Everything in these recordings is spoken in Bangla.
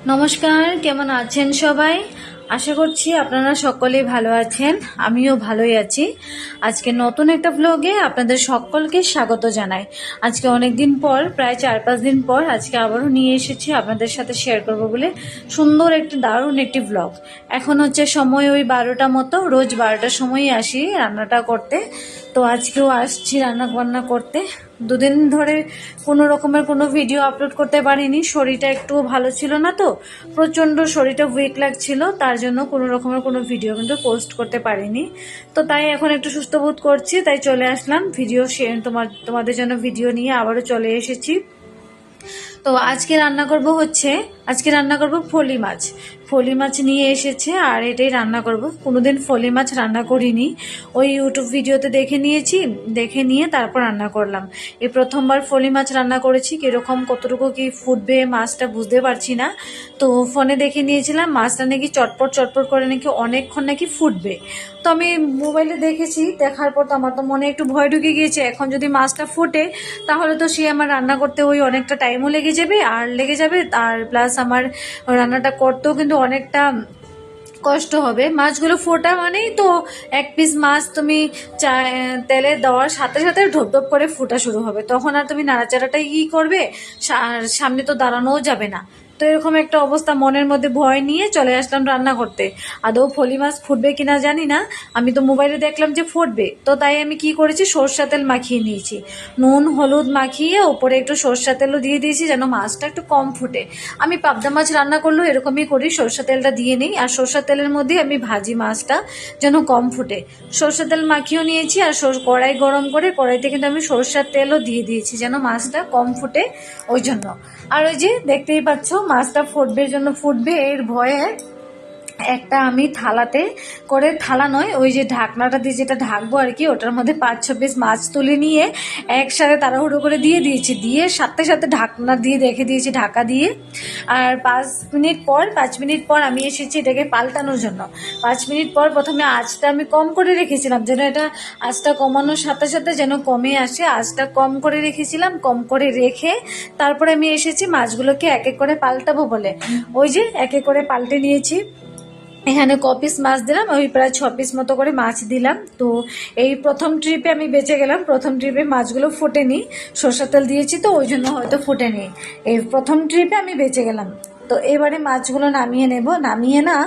নমস্কার, কেমন আছেন সবাই? আশা করছি আপনারা সকলেই ভালো আছেন। আমিও ভালোই আছি। আজকে নতুন একটা ব্লগে আপনাদের সকলকে স্বাগত জানাই। আজকে অনেক দিন পর, প্রায় 4-5 দিন পর আজকে আবারও নিয়ে এসেছি আপনাদের সাথে শেয়ার করব বলে সুন্দর একটি দারুণ একটি ব্লগ। এখন হচ্ছে সময় ওই 12টা মতো, রোজ 12টার সময়ই আসি রান্নাটা করতে। তো আজকেও আসছি রান্না বান্না করতে। দুদিন ধরে কোনো রকমের কোনো ভিডিও আপলোড করতে পারিনি, শরীরটা একটু ভালো ছিল না, তো প্রচণ্ড শরীরটা উইক লাগছিল, তার জন্য কোনো রকমের কোনো ভিডিও কিন্তু পোস্ট করতে পারিনি। তো তাই এখন একটু সুস্থ বোধ করছি, তাই চলে আসলাম ভিডিও তোমাদের জন্য ভিডিও নিয়ে আবারও চলে এসেছি। তো আজকে রান্না করব ফলি মাছ। ফলি মাছ নিয়ে এসেছে আর এটাই রান্না করব। কোনোদিন ফলি মাছ রান্না করিনি, ওই ইউটিউব ভিডিওতে দেখে নিয়ে তারপর রান্না করলাম। এই প্রথমবার ফলি মাছ রান্না করেছি। কীরকম কতটুকু কি ফুটবে মাছটা বুঝতে পারছি না। তো ফোনে দেখে নিয়েছিলাম মাছটা নাকি চটপট করে নাকি অনেকক্ষণ নাকি ফুটবে। তো আমি মোবাইলে দেখেছি, দেখার পর তো আমার তো মনে একটু ভয় ঢুকে গিয়েছে। এখন যদি মাছটা ফুটে তাহলে তো সে আমার রান্না করতে ওই অনেকটা টাইমও লেগে যাবে আর প্লাস আমার রান্নাটা করতেও কিন্তু অনেকটা কষ্ট হবে। মাছগুলো ফোটা মানেই তো এক পিস মাছ তুমি তেলে দেওয়ার সাথে সাথে ঢপঢপ করে ফোটা শুরু হবে, তখন আর তুমি নাড়াচাড়াটাই কি করবে, সামনে তো দাঁড়ানোও যাবে না। তো এরকম একটা অবস্থা, মনের মধ্যে ভয় নিয়ে চলে আসলাম রান্না করতে। আদৌ ফলি মাছ ফুটবে কিনা জানি না, আমি তো মোবাইলে দেখলাম যে ফুটবে। তো তাই আমি কি করেছি, সরষা তেল মাখিয়ে নিয়েছি, নুন হলুদ মাখিয়ে ওপরে একটু সরষা তেলও দিয়ে দিয়েছি যেন মাছটা একটু কম ফুটে। আমি পাবদা মাছ রান্না করলেও এরকমই করি, সরষা তেলটা দিয়ে নিই আর সরষা তেলের মধ্যে আমি ভাজি মাছটা যেন কম ফুটে। সরষা তেল মাখিয়েও নিয়েছি আর কড়াই গরম করে কড়াইতে কিন্তু আমি সরষার তেলও দিয়ে দিয়েছি যেন মাছটা কম ফুটে ওই জন্য। আর ওই যে দেখতেই পাচ্ছ মাছটা ফুটবে এর ভয়ে একটা আমি থালাতে করে, থালা নয় ওই যে ঢাকনাটা দিয়ে যেটা ঢাকবো আর কি, ওটার মধ্যে 5-6 পিস মাছ তুলে নিয়ে একসাথে তাড়াহুড়ো করে দিয়ে সাথে সাথে ঢাকনা দিয়ে রেখে দিয়েছি ঢাকা দিয়ে। আর 5 মিনিট পর আমি এসেছি এটাকে পাল্টানোর জন্য। 5 মিনিট পর প্রথমে আঁচটা আমি কম করে রেখেছিলাম যেন এটা আঁচটা কমানোর সাথে সাথে যেন কমে আসে, আঁচটা কম করে রেখেছিলাম। কম করে রেখে তারপরে আমি এসেছি মাছগুলোকে এক এক করে পাল্টাবো বলে। ওই যে এক এক করে পাল্টে নিয়েছি। এখানে কপিস মাছ দিলাম, ওই প্রায় 6 পিস মতো করে মাছ দিলাম। তো এই প্রথম ট্রিপে আমি বেঁচে গেলাম, প্রথম ট্রিপে মাছগুলো ফোটেনি, সরষের তেল দিয়েছি তো ওই জন্য হয়তো ফোটেনি। এই প্রথম ট্রিপে আমি বেঁচে গেলাম। তো এবারে মাছগুলো নামিয়ে নেব, নামিয়ে না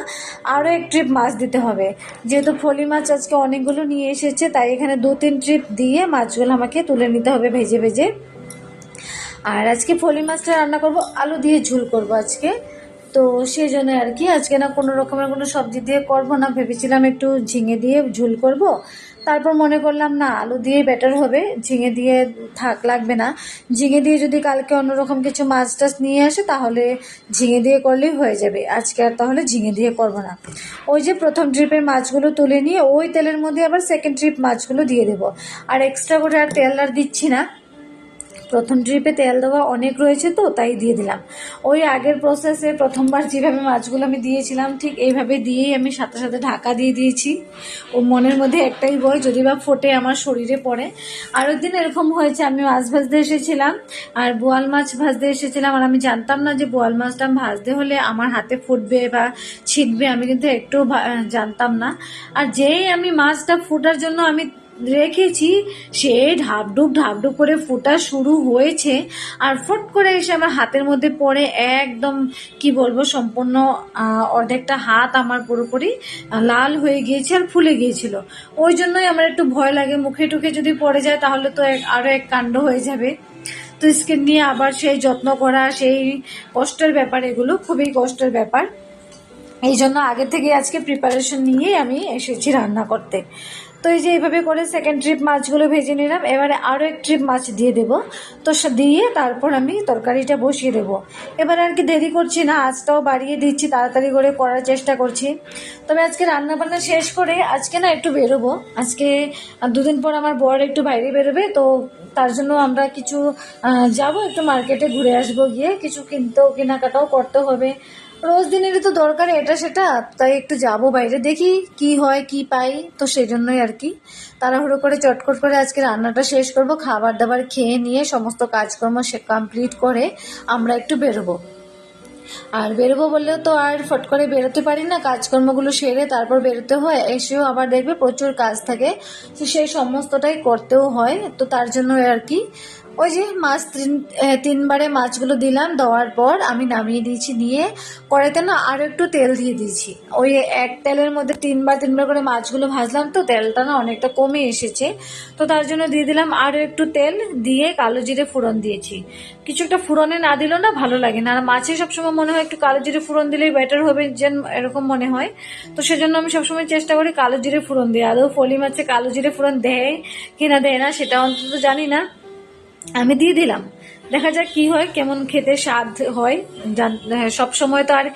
আরও এক ট্রিপ মাছ দিতে হবে। যেহেতু ফলি মাছ আজকে অনেকগুলো নিয়ে এসেছে, তাই এখানে 2-3 ট্রিপ দিয়ে মাছগুলো আমাকে তুলে নিতে হবে ভেজে ভেজে। আর আজকে ফলি মাছটা রান্না করব, আলু দিয়ে ঝোল করব আজকে। তো সেই জন্য আর কি আজকে না কোনো রকমের কোনো সবজি দিয়ে করব না, ভেবেছিলাম একটু ঝিঙে দিয়ে ঝোল করব। তারপর মনে করলাম না, আলু দিয়েই বেটার হবে, ঝিঙে দিয়ে লাগবে না। ঝিঙে দিয়ে যদি কালকে অন্যরকম কিছু মাছ টাছ নিয়ে আসে তাহলে ঝিঙে দিয়ে করলেই হয়ে যাবে, আজকে আর তাহলে ঝিঙে দিয়ে করব না। ওই যে প্রথম ট্রিপের মাছগুলো তুলে নিয়ে ওই তেলের মধ্যে আবার সেকেন্ড ট্রিপ মাছগুলো দিয়ে দেবো। আর এক্সট্রা করে আর তেল আর দিচ্ছি না, প্রথম ট্রিপে তেল দেওয়া অনেক রয়েছে তো তাই দিয়ে দিলাম। ওই আগের প্রসেসে প্রথমবার যেভাবে মাছগুলো আমি দিয়েছিলাম ঠিক এইভাবে দিয়েই আমি সাথে সাথে ঢাকা দিয়ে দিয়েছি। ও মনের মধ্যে একটাই ভয় যদি বা ফোটে আমার শরীরে পড়ে। আর একদিন এরকম হয়েছে, আমি মাছ ভাজতে এসেছিলাম আর বোয়াল মাছ ভাজতে এসেছিলাম, আর আমি জানতাম না যে বোয়াল মাছটা ভাজতে হলে আমার হাতে ফুটবে বা ছিটবে, আমি কিন্তু একটু জানতাম না। আর যেই আমি মাছটা ফোটার জন্য আমি রেখেছি, সে ঢাপডুপ করে ফোটা শুরু হয়েছে আর ফট করে এসে আমার হাতের মধ্যে পড়ে একদম কি বলবো, সম্পূর্ণ অর্ধেকটা হাত আমার পুরোপুরি লাল হয়ে গিয়েছে আর ফুলে গিয়েছিল। ওই জন্যই আমার একটু ভয় লাগে, মুখে টুখে যদি পড়ে যায় তাহলে তো আরও এক কাণ্ড হয়ে যাবে। তো স্কিন নিয়ে আবার সেই যত্ন করা, সেই কষ্টের ব্যাপার, এগুলো খুবই কষ্টের ব্যাপার। এই জন্য আগে থেকে আজকে প্রিপারেশন নিয়ে আমি এসেছি রান্না করতে। তো এই যে এইভাবে করে সেকেন্ড ট্রিপ মাছগুলো ভেজে নিলাম, এবারে আরও এক ট্রিপ মাছ দিয়ে দেবো। তো দিয়ে তারপর আমি তরকারিটা বসিয়ে দেবো। এবারে আর কি দেরি করছি না, আজটাও বাড়িয়ে দিচ্ছি, তাড়াতাড়ি করে করার চেষ্টা করছি। তবে আজকে রান্নাবান্না শেষ করে আজকে না একটু বেরোবো। আজকে 2 দিন পর আমার বর একটু বাইরে বেরোবে, তো তার জন্য আমরা কিছু যাব, একটু মার্কেটে ঘুরে আসবো, গিয়ে কিছু কেনাকাটাও করতে হবে। রোজ দিনেরই তো দরকার এটা সেটা, তাই একটু যাব বাইরে, দেখি কি হয় কি পাই। তো সেই জন্যই আর কি তাড়াহুড়ো করে চটকট করে আজকে রান্নাটা শেষ করব, খাবার দাবার খেয়ে নিয়ে সমস্ত কাজকর্ম কমপ্লিট করে আমরা একটু বেরোবো। আর বেরোবো বললেও তো আর ফট করে বেরোতে পারি না, কাজকর্মগুলো সেরে তারপর বেরোতে হয়। এসেও আবার দেখবে প্রচুর কাজ থাকে, তো সেই সমস্তটাই করতেও হয়। তো তার জন্য আর কি ওই যে মাছ তিনবারে মাছগুলো দিলাম, দেওয়ার পর আমি নামিয়ে দিয়েছি, নিয়ে কড়াইতে না আরও একটু তেল দিয়ে দিয়েছি। ওই এক তেলের মধ্যে তিনবার তিনবার করে মাছগুলো ভাজলাম, তো তেলটা না অনেকটা কমে এসেছে। তো তার জন্য দিয়ে দিলাম আরও একটু তেল, দিয়ে কালো জিরে ফোড়ন দিয়েছি। কিছু একটা ফোড়নে না দিলেও না ভালো লাগে না, আর মাছে সবসময় মনে হয় একটু কালো জিরে ফোড়ন দিলেই বেটার হবে, যেন এরকম মনে হয়। তো সেজন্য আমি সবসময় চেষ্টা করি কালো জিরে ফোড়ন দিয়ে। আদৌ ফলি মাছে কালো জিরে ফোড়ন দেয় কিনা দেয় না সেটা অন্তত জানি না, আমি দিয়ে দিলাম। দেখা যাক কি হয়, কেমন খেতে স্বাদ হয়। সব সময় তো আর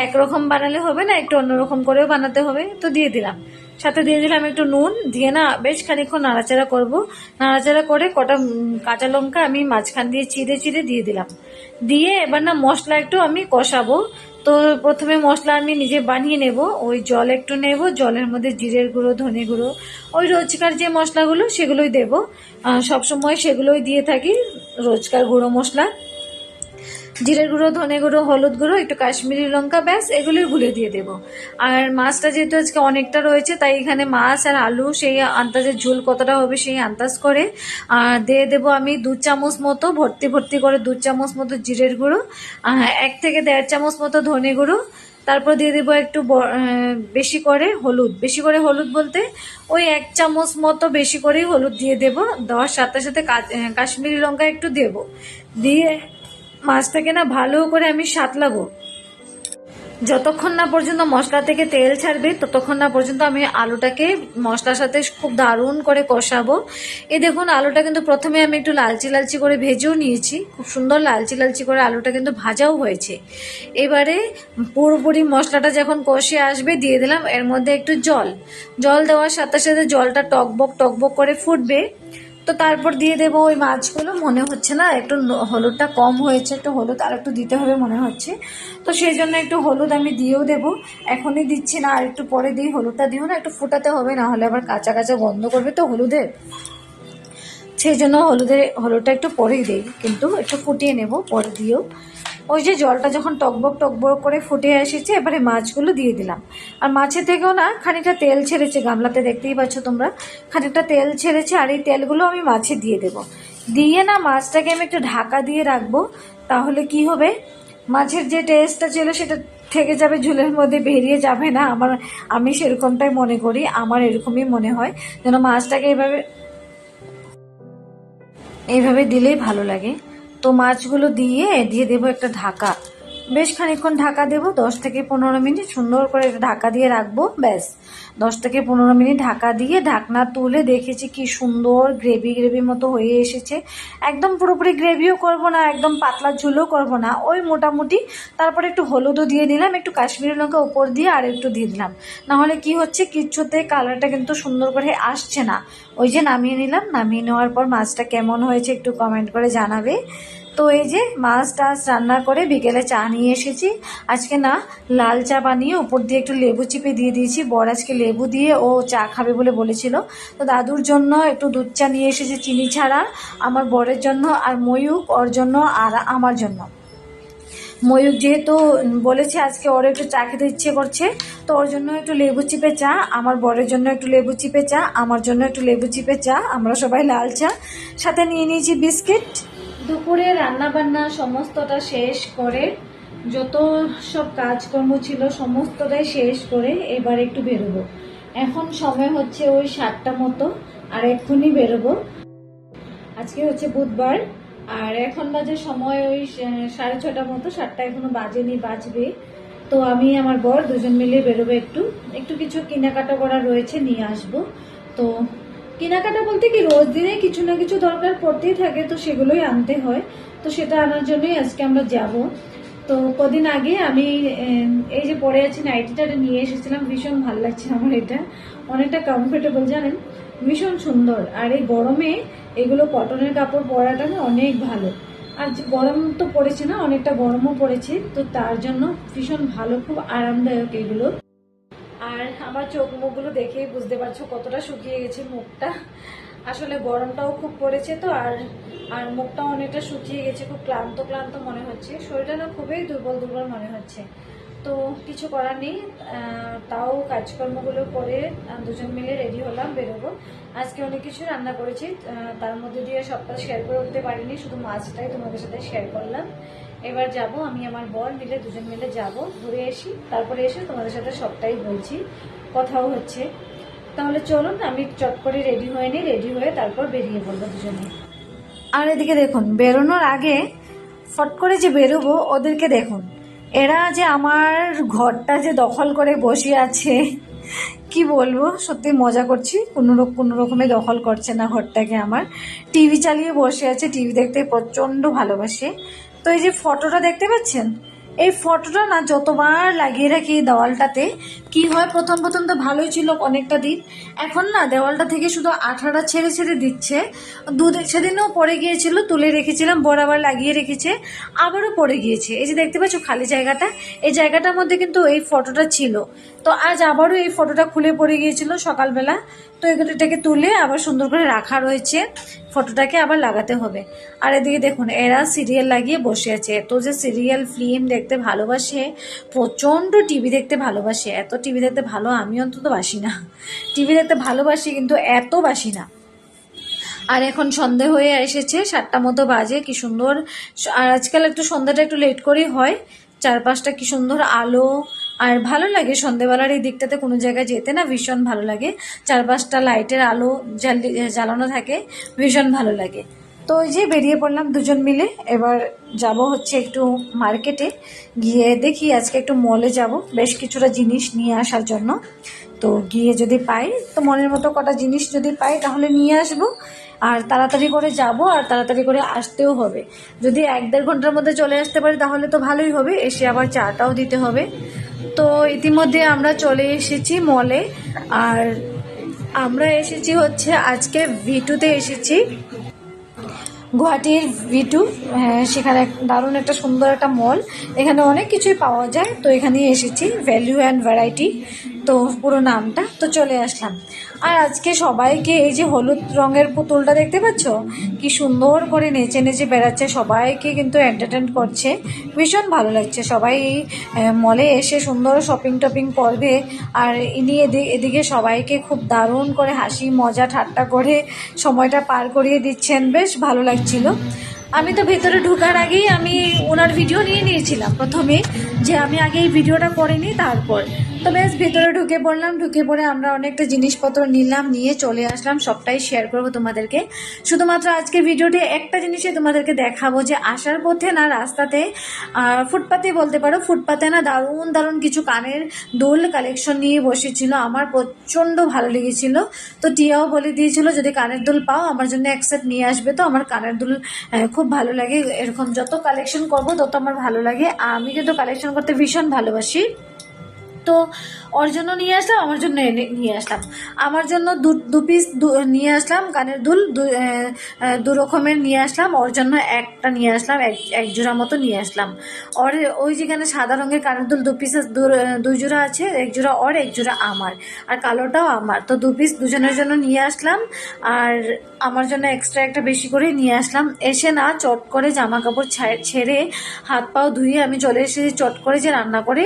একরকম বানালে হবে না, একটু অন্যরকম করেও বানাতে হবে। তো দিয়ে দিলাম, সাথে দিয়ে দিলাম একটু নুন, দিয়ে না বেশ খানিকক্ষণ নাড়াচাড়া করব। নাড়াচাড়া করে কটা কাঁচা লঙ্কা আমি মাঝখান দিয়ে চিড়ে চিড়ে দিয়ে দিলাম। দিয়ে এবার না মশলা একটু আমি কষাবো। তো প্রথমে মশলা আমি নিজে বানিয়ে নেব। ওই জল একটু নেব, জলের মধ্যে জিরের গুঁড়ো, ধনে গুঁড়ো, ওই রোজকার যে মশলাগুলো সেগুলোই দেবো। সবসময় সেগুলোই দিয়ে থাকি, রোজকার গুঁড়ো মশলা, জিরের গুঁড়ো, ধনে গুঁড়ো, হলুদ গুঁড়ো, একটু কাশ্মীরি লঙ্কা, ব্যাস এগুলোই গুলে দিয়ে দেবো। আর মাছটা যেহেতু আজকে অনেকটা রয়েছে, তাই এখানে মাছ আর আলু সেই আন্দাজের ঝোল কতটা হবে সেই আন্দাজ করে দিয়ে দেবো আমি 2 চামচ মতো, ভর্তি ভর্তি করে 2 চামচ মতো জিরের গুঁড়ো, 1 থেকে 1.5 চামচ মতো ধনে গুঁড়ো। তারপর দিয়ে দেবো একটু বেশি করে হলুদ, বেশি করে হলুদ বলতে ওই 1 চামচ মতো বেশি করেই হলুদ দিয়ে দেবো। দেওয়ার সাথে সাথে কাশ্মীরি লঙ্কা একটু দেবো। দিয়ে মাছটাকে না ভালো করে আমি সাঁতলাবো। যতক্ষণ না পর্যন্ত মশলা থেকে তেল ছাড়বে ততক্ষণ না পর্যন্ত আমি আলুটাকে মশলার সাথে খুব দারুণ করে কষাবো। এই দেখুন আলুটা কিন্তু প্রথমে আমি একটু লালচি লালচি করে ভেজেও নিয়েছি, খুব সুন্দর লালচি লালচি করে আলুটা কিন্তু ভাজাও হয়েছে। এবারে পুরোপুরি মশলাটা যখন কষে আসবে দিয়ে দিলাম এর মধ্যে একটু জল। জল দেওয়ার সাথে সাথে জলটা টকবক টকবক করে ফুটবে। তো তারপর দিয়ে দেবো ওই মাছগুলো। মনে হচ্ছে না একটু হলুদটা কম হয়েছে, একটু হলুদ আর একটু দিতে হবে মনে হচ্ছে। তো সেই জন্য একটু হলুদ আমি দিয়েও দেবো, এখনই দিচ্ছি না, আর একটু পরে দিই। হলুদটা দিও না, একটু ফোটাতে হবে, না হলে আবার কাঁচা কাঁচা গন্ধ করবে তো হলুদের, সেই জন্য হলুদটা একটু পরেই দিই, কিন্তু একটু ফুটিয়ে নেব পরে দিয়েও। ওই যে জলটা যখন টকবক টকবক করে ফুটে এসেছে, এবারে মাছগুলো দিয়ে দিলাম। আর মাছের থেকেও না খানিকটা তেল ছেড়েছে, গামলাতে দেখতেই পাচ্ছ তোমরা, খানিকটা তেল ছেড়েছে। আর এই তেলগুলো আমি মাছে দিয়ে দেব। দিয়ে না মাছটাকে আমি একটু ঢাকা দিয়ে রাখবো। তাহলে কি হবে, মাছের যে টেস্টটা ছিল সেটা থেকে যাবে, ঝোলের মধ্যে বেরিয়ে যাবে না। আমি সেরকমটাই মনে করি, আমার এরকমই মনে হয় যেন মাছটাকে এইভাবে দিলেই ভালো লাগে। তো মাছগুলো দিয়ে দেবো একটা ঢাকা, বেশ খানিকক্ষণ ঢাকা দেবো, 10 থেকে 15 মিনিট সুন্দর করে ঢাকা দিয়ে রাখবো। ব্যাস 10 থেকে 15 মিনিট ঢাকা দিয়ে ঢাকনা তুলে দেখেছি কি সুন্দর গ্রেভি গ্রেভি মতো হয়ে এসেছে। একদম পুরোপুরি গ্রেভিও করব না, একদম পাতলা ঝোলও করব না, ওই মোটামুটি। তারপরে একটু হলুদও দিয়ে দিলাম, একটু কাশ্মীরি লঙ্কা উপর দিয়ে আর একটু দিয়ে দিলাম। নাহলে কি হচ্ছে, কিচ্ছুতে কালারটা কিন্তু সুন্দর করে আসছে না। ওই যে নামিয়ে নিলাম, নামিয়ে নেওয়ার পর মাছটা কেমন হয়েছে একটু কমেন্ট করে জানাবে। তো এই যে মাছ টাছ রান্না করে বিকেলে চা নিয়ে এসেছি। আজকে না লাল চা বানিয়ে উপর দিয়ে একটু লেবু চিপে দিয়ে দিয়েছি। বর আজকে লেবু দিয়ে ও চা খাবে বলে বলেছিল। তো দাদুর জন্য একটু দুধ চা নিয়ে এসেছি চিনি ছাড়া, আমার বরের জন্য, আর ময়ূক ওর জন্য, আর আমার জন্য। ময়ূক যেহেতু বলেছে আজকে ওর একটু চা খেতে ইচ্ছে করছে, তো ওর জন্য একটু লেবু চিপে চা, আমার বরের জন্য একটু লেবু চিপে চা, আমার জন্য একটু লেবু চিপে চা, আমরা সবাই লাল চা, সাথে নিয়ে নিয়েছি বিস্কিট। দুপুরে রান্না বান্না সমস্তটা শেষ করে, যত সব কাজকর্ম ছিল সমস্তটাই শেষ করে এবার একটু বেরোবো। এখন সময় হচ্ছে ওই 7টা মতো, আর এক্ষুনি বেরোবো। আজকে হচ্ছে বুধবার, আর এখন বাজে সময় ওই 6:30 মতো, 7টা এখনো বাজেনি, বাজবে। তো আমি আমার বর দুজন মিলে বেরোবো, একটু একটু কিছু কেনাকাটা করা রয়েছে, নিয়ে আসবো। তো কেনাকাটা বলতে কি রোজ দিনে কিছু না কিছু দরকার পড়তেই থাকে, তো সেগুলোই আনতে হয়। তো সেটা আনার জন্যই আজকে আমরা যাব। তো কদিন আগে আমি এই যে পরে আছি নাইটিটা নিয়ে এসেছিলাম, ভীষণ ভালো লাগছে আমার, এটা অনেকটা কমফোর্টেবল জানেন, ভীষণ সুন্দর। আর এই গরমে এগুলো কটনের কাপড় পরাটা না অনেক ভালো। আর গরম তো পড়েছে না, অনেকটা গরমও পড়েছে, তো তার জন্য ভীষণ ভালো, খুব আরামদায়ক এগুলো। আর আমার চোখ মুখগুলো দেখেই বুঝতে পারছো কতটা শুকিয়ে গেছে মুখটা, আসলে গরমটাও খুব পড়েছে তো। আর আর মুখটা অনেকটা শুকিয়ে গেছে, খুব ক্লান্ত ক্লান্ত মনে হচ্ছে, শরীরটা না খুবই দুর্বল দুর্বল মনে হচ্ছে। তো কিছু করার নেই, তাও কাজকর্মগুলো করে দুজন মিলে রেডি হলাম, বেরোবো। আজকে অনেক কিছু রান্না করেছি, তার মধ্যে দিয়ে সবটা শেয়ার করে উঠতে পারিনি, শুধু মাছটাই তোমাদের সাথে শেয়ার করলাম। এবার যাব, আমি আমার বর মিলে দুজন মিলে যাব, ঘুরে এসি, তারপরে এসে তোমাদের সাথে সবটাই বলছি, কথাও হচ্ছে। তাহলে চলুন আমি চট করে রেডি হয়ে নিই, রেডি হয়ে তারপর বেরিয়ে পড়বো দুজনে। আর এদিকে দেখুন, বেরোনোর আগে ফট করে যে বেরোবো ওদেরকে দেখুন, এরা যে আমার ঘরটা যে দখল করে বসে আছে, কি বলবো, সত্যি মজা করছি। কোনো রকমে দখল করছে না ঘরটাকে আমার। টিভি চালিয়ে বসে আছে, টিভি দেখতে প্রচণ্ড ভালোবাসে। তো এই যে ফটোটা দেখতে পাচ্ছেন, এই ফটোটা না যতবার লাগিয়ে রাখি দেওয়ালটাতে, কি হয়, প্রথম প্রথম তো ভালোই ছিল অনেকটা দিন, এখন না দেওয়ালটা থেকে শুধু আঠাটা ছেড়ে ছেড়ে দিচ্ছে। সেদিনও পড়ে গিয়েছিল, তুলে রেখেছিলাম, বরাবর লাগিয়ে রেখেছে, আবারও পড়ে গিয়েছে। এই যে দেখতে পাচ্ছ খালি জায়গাটা, এই জায়গাটার মধ্যে কিন্তু এই ফটোটা ছিল। তো আজ আবারও এই ফটোটা খুলে পড়ে গিয়েছিল সকালবেলা, তো এটাকে তুলে আবার সুন্দর করে রাখা রয়েছে, ফটোটাকে আবার লাগাতে হবে। আর এদিকে দেখুন, এরা সিরিয়াল লাগিয়ে বসে আছে। এত যে সিরিয়াল ফিল্ম দেখতে ভালোবাসে, প্রচণ্ড টিভি দেখতে ভালোবাসে। এত টিভি দেখতে ভালো আমি অন্তত বাসি না, টিভি দেখতে ভালোবাসি কিন্তু এত বাসি না। আর এখন সন্ধে হয়ে এসেছে, 7টা মতো বাজে, কি সুন্দর। আর আজকাল একটু সন্ধ্যাটা একটু লেট করেই হয়, চারপাশটা কি সুন্দর আলো। আর ভালো লাগে সন্ধেবেলার এই দিকটাতে কোনো জায়গায় যেতে, না ভীষণ ভালো লাগে। চারপাশটা লাইটের আলো জ্বালানো থাকে, ভীষণ ভালো লাগে। তো ওই যে বেরিয়ে পড়লাম দুজন মিলে, এবার যাব হচ্ছে একটু মার্কেটে, গিয়ে দেখি আজকে একটু মলে যাব বেশ কিছুটা জিনিস নিয়ে আসার জন্য। তো গিয়ে যদি পাই, তো মনের মতো কটা জিনিস যদি পাই তাহলে নিয়ে আসবো। আর তাড়াতাড়ি করে যাব, আর তাড়াতাড়ি করে আসতেও হবে। যদি 1-1.5 ঘন্টার মধ্যে চলে আসতে পারি তাহলে তো ভালোই হবে, এসে আবার চাটাও দিতে হবে। তো ইতিমধ্যে আমরা চলে এসেছি মলে, আর আমরা এসেছি হচ্ছে আজকে V2-তে এসেছি, গুয়াহাটির V2। সেখানে দারুণ একটা সুন্দর একটা মল, এখানে অনেক কিছুই পাওয়া যায়। তো এখানেই এসেছি, ভ্যালু অ্যান্ড ভ্যারাইটি, তো পুরো নামটা। তো চলে আসলাম। আর আজকে সবাইকে, এই যে হলুদ রঙের পুতুলটা দেখতে পাচ্ছ, কি সুন্দর করে নেচে নেচে বেড়াচ্ছে, সবাইকে কিন্তু এন্টারটেন করছে, ভীষণ ভালো লাগছে। সবাই মলে এসে সুন্দর শপিং টপিং করবে, আর ইনি এদিকে সবাইকে খুব দারুণ করে হাসি মজা ঠাট্টা করে সময়টা পার করিয়ে দিচ্ছেন, বেশ ভালো লাগছিল। আমি তো ভেতরে ঢোকার আগেই আমি ওনার ভিডিও নিয়ে নিয়েছিলাম প্রথমে, যে আমি আগে এই ভিডিওটা করে নিই তারপর। তো বেশ ভেতরে ঢুকে পড়লাম, ঢুকে পড়ে আমরা অনেকটা জিনিসপত্র নিলাম, নিয়ে চলে আসলাম, সবটাই শেয়ার করব তোমাদেরকে। শুধুমাত্র আজকে ভিডিওতে একটা জিনিসই তোমাদেরকে দেখাবো, যে আসার পথে না রাস্তাতে, ফুটপাতে বলতে পারো, ফুটপাতে না দারুণ দারুণ কিছু কানের দুল কালেকশন নিয়ে বসেছিল, আমার প্রচণ্ড ভালো লেগেছিল। তো টিয়াও বলে দিয়েছিল যদি কানের দুল পাও আমার জন্য এক সেট নিয়ে আসবে। তো আমার কানের দুল খুব ভালো লাগে, এরকম যত কালেকশন করবো তত আমার ভালো লাগে। আমি কিন্তু কালেকশন করতে ভীষণ ভালোবাসি। তো ওর জন্য নিয়ে আসলাম, আমার জন্য নিয়ে আসলাম, আমার জন্য দু পিস নিয়ে আসলাম কানের দুল, দু রকমের নিয়ে আসলাম, ওর জন্য একটা নিয়ে আসলাম, এক জোড়া মতো নিয়ে আসলাম। ওর ওই যেখানে সাদা রঙের কানের দুল 2 পিস, 2 জোড়া আছে, 1 জোড়া ওর, 1 জোড়া আমার, আর কালোটাও আমার। তো 2 পিস দুজনের জন্য নিয়ে আসলাম, আর আমার জন্য এক্সট্রা একটা বেশি করে নিয়ে আসলাম। এসে না চট করে জামা কাপড় ছেড়ে হাত পাও ধুয়ে আমি চলে এসেছি চট করে, যে রান্না করে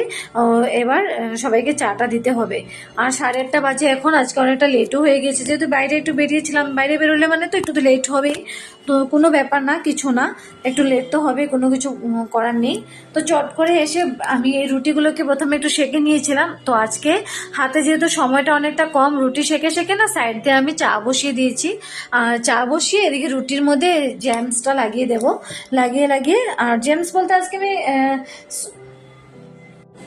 এবার সবাইকে চাটা দিতে হবে। আর 8:30 বাজে এখন, আজকে অনেকটা লেটও হয়ে গেছে, যেহেতু বাইরে একটু বেরিয়েছিলাম, বাইরে বেরোলে মানে তো একটু তো লেট হবেই। তো কোনো ব্যাপার না, কিছু না, একটু লেট তো হবে, কোনো কিছু করার নেই। তো চট করে এসে আমি এই রুটিগুলোকে প্রথমে একটু সেঁকে নিয়েছিলাম। তো আজকে হাতে যেহেতু সময়টা অনেকটা কম, রুটি সেঁকে না সাইড দিয়ে আমি চা বসিয়ে দিয়েছি। চা বসিয়ে এদিকে রুটির মধ্যে জ্যামসটা লাগিয়ে দেবো, লাগিয়ে আর জ্যামস বলতে আজকে আমি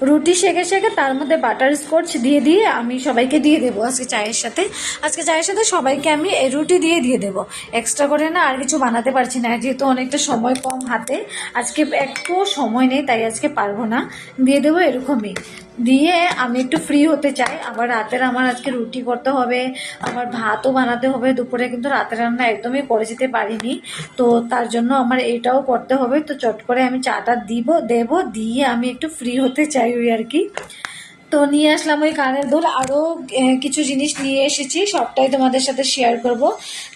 রুটি সেঁকে তার মধ্যে বাটার স্কচ দিয়ে আমি সবাইকে দিয়ে দেবো আজকে চায়ের সাথে সবাইকে আমি রুটি দিয়ে দেবো। এক্সট্রা করে না আর কিছু বানাতে পারছি না, যেহেতু অনেকটা সময় কম হাতে, আজকে একটু সময় নেই, তাই আজকে পারবো না, দিয়ে দেবো এরকমই। দিয়ে আমি একটু ফ্রি হতে চাই। আবার রাতের আমার আজকে রুটি করতে হবে, আবার ভাতও বানাতে হবে, দুপুরে কিন্তু রাতের রান্না একদমই করে যেতে পারিনি, তো তার জন্য আমার এটাও করতে হবে। তো চট করে আমি চাটা দেবো, দিয়ে আমি একটু ফ্রি হতে চাই, ওই আর কি। তো নিয়ে আসলাম ওই কানের দুল, আরও কিছু জিনিস নিয়ে এসেছি, সবটাই তোমাদের সাথে শেয়ার করব।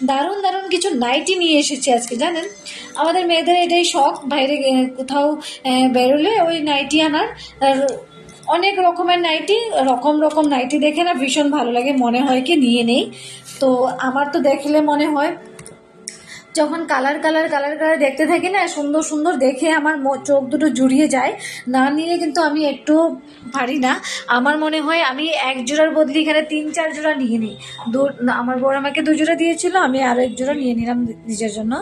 দারুণ দারুণ কিছু নাইটি নিয়ে এসেছি আজকে, জানেন আমাদের মেয়েদের এটাই শখ, বাইরে কোথাও বেরোলে ওই নাইটি আনার। আর অনেক রকমের নাইটি, রকম রকম নাইটি দেখে না ভীষণ ভালো লাগে, মনে হয় কি নিয়ে নেই। তো আমার তো দেখলে মনে হয় যখন কালার কালার কালার কালার দেখতে থাকি না, সুন্দর সুন্দর দেখে আমার চোখ দুটো জুড়িয়ে যায়, না নিয়ে কিন্তু আমি একটু পারি না। আমার মনে হয় আমি এক জোড়ার বদলে এখানে 3-4 জোড়া নিয়ে নিই। আমার বড় আমাকে 2 জোড়া দিয়েছিল, আমি আরও 1 জোড়া নিয়ে নিলাম নিজের জন্য।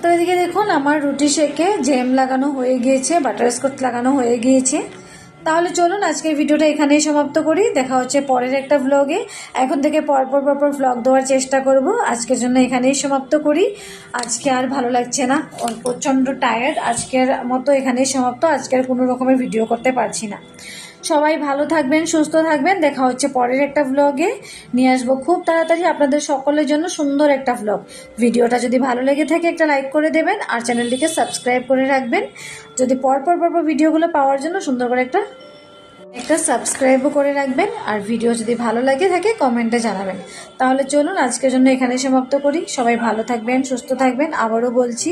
তো এদিকে দেখুন আমার রুটি শেকে জ্যাম লাগানো হয়ে গিয়েছে, বাটারস্কচ লাগানো হয়ে গিয়েছে। তাহলে চলুন আজকের ভিডিওটা এখানেই সমাপ্ত করি, দেখা হচ্ছে পরের একটা ভ্লগে। এখন থেকে পরপর ভ্লগ দেওয়ার চেষ্টা করব। আজকের জন্য এখানেই সমাপ্ত করি, আজকে আর ভালো লাগছে না, প্রচণ্ড টায়ার্ড, আজকের মতো এখানেই সমাপ্ত। আজকের কোনো রকমের ভিডিও করতে পারছি না। সবাই ভালো থাকবেন, সুস্থ থাকবেন, দেখা হচ্ছে পরের একটা ভ্লগে। নিয়ে আসবো খুব তাড়াতাড়ি আপনাদের সকলের জন্য সুন্দর একটা ভ্লগ। ভিডিওটা যদি ভালো লেগে থাকে একটা লাইক করে দেবেন, আর চ্যানেলটিকে সাবস্ক্রাইব করে রাখবেন, যদি পরপর ভিডিওগুলো পাওয়ার জন্য সুন্দর করে একটা সাবস্ক্রাইবও করে রাখবেন। আর ভিডিও যদি ভালো লাগে থাকে কমেন্টে জানাবেন। তাহলে চলুন আজকের জন্য এখানেই সমাপ্ত করি। সবাই ভালো থাকবেন, সুস্থ থাকবেন, আবারও বলছি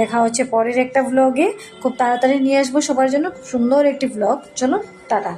দেখা হচ্ছে পরের একটা ভ্লগে। খুব তাড়াতাড়ি নিয়ে আসবো সবার জন্য খুব সুন্দর একটি ভ্লগ। চলুন, টাটা।